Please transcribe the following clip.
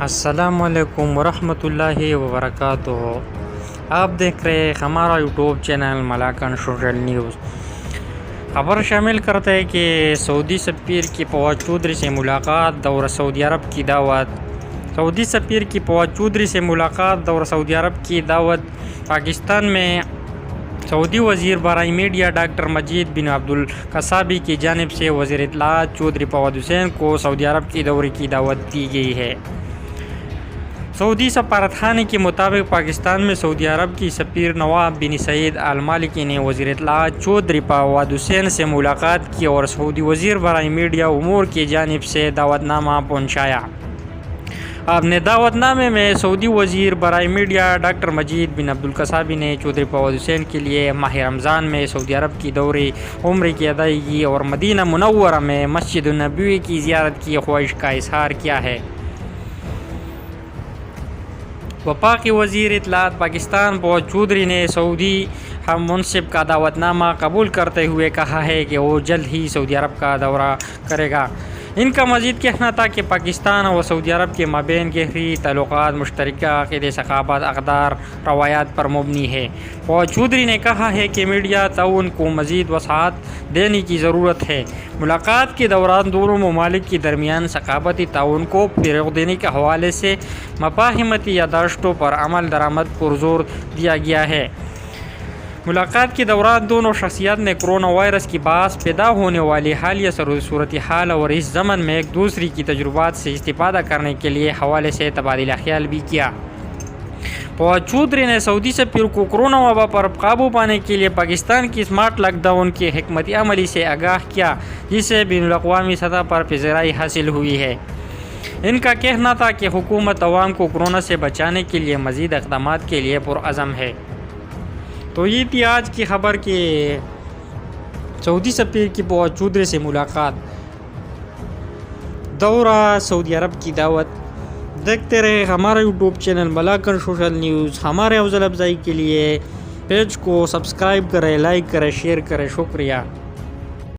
السلام علیکم ورحمۃ اللہ وبرکاتہ۔ آپ دیکھ رہے ہیں ہمارا YouTube channel Malakand social news. خبر شامل کرتے ہیں کہ سعودی سفیر کی فواد چودھری سے ملاقات، دورہ سعودی عرب کی دعوت۔ سعودی سفیر کی فواد چودھری سے ملاقات، دورہ سعودی عرب کی دعوت۔ پاکستان میں سعودی وزیر برائے میڈیا ڈاکٹر مجید بن عبدالقصابی کی جانب سے وزیر اطلاعات چودھری فواد حسین کو سعودی عرب کے دورے کی دعوت دی گئی ہے۔ سعودی سفارتخانے کے مطابق پاکستان میں سعودی عرب کی سفیر نواف بن سعید آل مالکی نے وزیر اطلاعات چودھری فواد حسین سے ملاقات کی اور سعودی وزیر برائے میڈیا امور کی جانب سے دعوت نامہ پہنچایا۔ اپنے دعوت نامے میں سعودی وزیر برائے میڈیا ڈاکٹر مجید بن عبدالقصابی نے چودھری فواد حسین کے لیے ماہ رمضان میں سعودی عرب کی دورے عمرے کی ادائیگی اور مدینہ منورہ میں مسجد النبوی کی زیارت کی خواہش کا اظہار کیا ہے۔ وفاقی وزیر اطلاعات پاکستان فواد چودھری نے سعودی ہم منصب کا دعوت نامہ قبول کرتے ہوئے کہا ہے کہ وہ جلد ہی سعودی عرب کا دورہ کرے گا۔ ان کا مزید کہنا تھا کہ پاکستان اور سعودی عرب کے مابین گہری تعلقات مشترکہ عقیدے، ثقافت، اقدار، روایات پر مبنی ہے۔ فواد چودھری نے کہا ہے کہ میڈیا تعاون کو مزید وسعت دینے کی ضرورت ہے۔ ملاقات کے دوران دونوں ممالک کے درمیان ثقافتی تعاون کو فروغ دینے کے حوالے سے مفاہمتی یادداشتوں پر عمل درآمد پر زور دیا گیا ہے۔ ملاقات کے دوران دونوں شخصیات نے کرونا وائرس کے باعث پیدا ہونے والی حالیہ صورتحال اور اس ضمن میں ایک دوسرے کی تجربات سے استفادہ کرنے کے لیے حوالے سے تبادلہ خیال بھی کیا۔ فواد چودھری نے سعودی سفیر کو کرونا وبا پر قابو پانے کے لیے پاکستان کی اسمارٹ لاک ڈاؤن کی حکمت عملی سے آگاہ کیا، جس سے بین الاقوامی سطح پر پذیرائی حاصل ہوئی ہے۔ ان کا کہنا تھا کہ حکومت عوام کو کورونا سے بچانے کے لیے مزید اقدامات کے لیے پرعزم ہے۔ تو یہ تھی آج کی خبر کہ سعودی سفیر کی فواد چودھری سے ملاقات، دورہ سعودی عرب کی دعوت۔ دیکھتے رہے ہمارا YouTube channel Malakand social news. ہمارے حوصلہ افزائی کے لیے پیج کو سبسکرائب کریں، لائک کریں، شیئر کریں۔ شکریہ۔